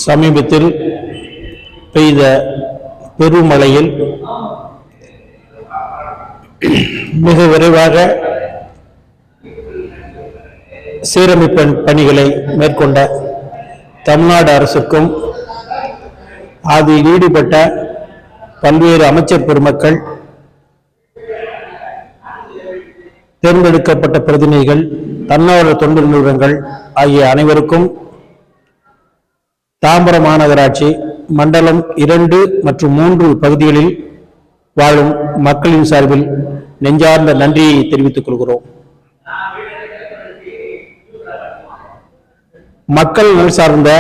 சமீபத்தில் பெய்த பெருமழையில் மிக விரைவாக சீரமைப்பு பணிகளை மேற்கொண்ட தமிழ்நாடு அரசுக்கும் அதில் ஈடுபட்ட பல்வேறு அமைச்சர் பெருமக்கள், தேர்ந்தெடுக்கப்பட்ட பிரதிநிதிகள், தன்னார்வ தொண்டு நிறுவனங்கள் ஆகிய அனைவருக்கும் தாம்பரம் மாநகராட்சி மண்டலம் 2 மற்றும் 3 பகுதிகளில் வாழும் மக்களின் சார்பில் நெஞ்சார்ந்த நன்றியை தெரிவித்துக் கொள்கிறோம். மக்கள் நலன் சார்ந்த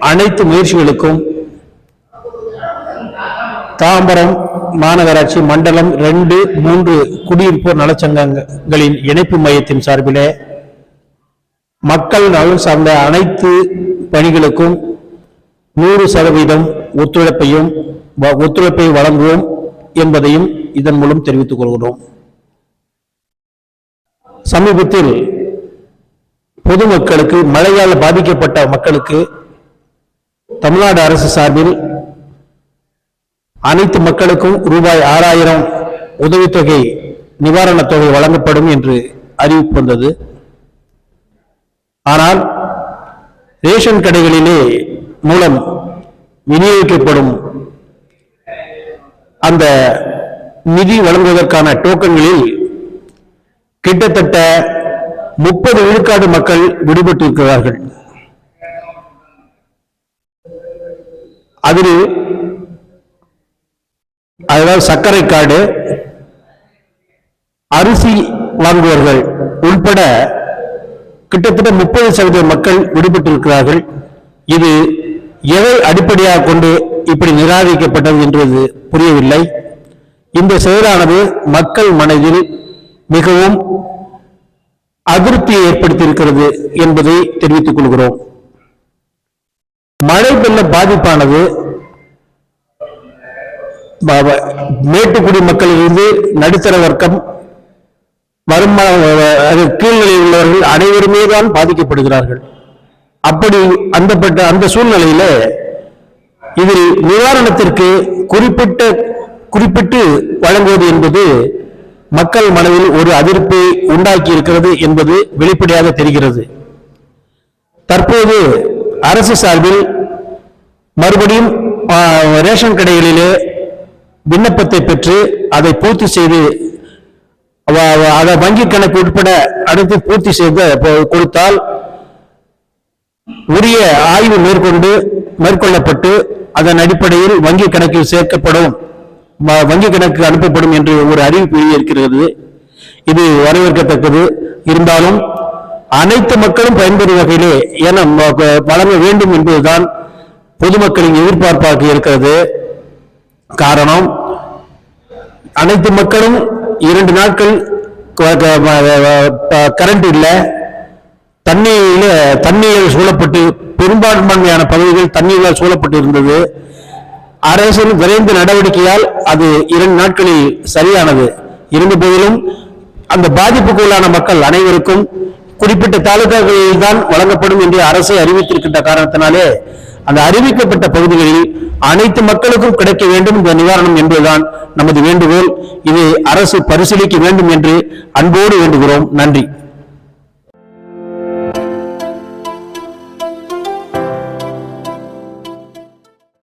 அனைத்து முயற்சிகளுக்கும் தாம்பரம் மாநகராட்சி மண்டலம் 2, 3 குடியிருப்போர் நலச்சங்கங்களின் இணைப்பு மையத்தின் சார்பிலே மக்கள் நலன் சார்ந்த அனைத்து பணிகளுக்கும் 100% ஒத்துழைப்பை வழங்குவோம் என்பதையும் இதன் மூலம் தெரிவித்துக் கொள்கிறோம். சமீபத்தில் பொதுமக்களுக்கு, மழையால் பாதிக்கப்பட்ட மக்களுக்கு தமிழ்நாடு அரசு சார்பில் அனைத்து மக்களுக்கும் ரூபாய் 6000 உதவித்தொகை நிவாரணத் தொகை வழங்கப்படும் என்று அறிவிப்பு வந்தது. ஆனால் ரேஷன் கடைகளிலே மூலம் விநியோகிக்கப்படும் அந்த நிதி வழங்குவதற்கான டோக்கன்களில் கிட்டத்தட்ட 30 விழுக்காடு மக்கள் விடுபட்டிருக்கிறார்கள். அதில் அதாவது சர்க்கரை கார்டு, அரிசி வாங்குவர்கள் உள்பட கிட்டத்தட்ட 30% மக்கள் விடுபட்டிருக்கிறார்கள். இது எதை அடிப்படையாக கொண்டு இப்படி நிராகரிக்கப்பட்டது என்பது புரியவில்லை. இந்த செயலானது மக்கள் மனதில் மிகவும் அதிருப்தியை ஏற்படுத்தியிருக்கிறது என்பதை தெரிவித்துக் கொள்கிறோம். மழை வெள்ள பாதிப்பானது மேட்டுக்குடி மக்களிலிருந்து நடுத்தர வர்க்கம், கீழ்நிலையில் உள்ளவர்கள் அனைவருமே தான் பாதிக்கப்படுகிறார்கள். அப்படி அந்த சூழ்நிலையில இதில் நிவாரணத்திற்கு குறிப்பிட்டு வழங்குவது என்பது மக்கள் மனதில் ஒரு அதிருப்தியை உண்டாக்கி இருக்கிறது என்பது வெளிப்படையாக தெரிகிறது. தற்போது அரசு சார்பில் மறுபடியும் ரேஷன் கடைகளிலே விண்ணப்பத்தை பெற்று அதை பூர்த்தி செய்து அதை வங்கி கணக்கு உட்பட அடுத்து பூர்த்தி செய்து கொடுத்தால் உரிய ஆய்வு மேற்கொள்ளப்பட்டு அதன் அடிப்படையில் வங்கி கணக்கில் சேர்க்கப்படும், வங்கி கணக்கு அனுப்பப்படும் என்று ஒரு அறிவிப்பு இருக்கிறது. இது வரவேற்கத்தக்கது. இருந்தாலும் அனைத்து மக்களும் பயன்பெறும் வகையிலே வழங்க வேண்டும் என்பதுதான் பொதுமக்களின் எதிர்பார்ப்பாக இருக்கிறது. காரணம், அனைத்து மக்களும் 2 நாட்கள் கரண்ட் இல்லை, தண்ணீரில் சூழப்பட்டு, பெரும்பான்மையான பகுதிகள் தண்ணீரால் சூழப்பட்டு இருந்தது. அரசின் விரைந்த நடவடிக்கையால் அது 2 நாட்களில் சரியானது. இருந்த போதிலும் அந்த பாதிப்புக்குள்ளான மக்கள் அனைவருக்கும் குறிப்பிட்ட தாலுகாக்களில் தான் வழங்கப்படும் என்று அரசு அறிவித்திருக்கின்ற காரணத்தினாலே அந்த அறிவிக்கப்பட்ட பகுதிகளில் அனைத்து மக்களுக்கும் கிடைக்க வேண்டும் இந்த நிவாரணம் என்பதுதான் நமது வேண்டுகோள். இது அரசு பரிசீலிக்க வேண்டும் என்று அன்போடு வேண்டுகிறோம். நன்றி.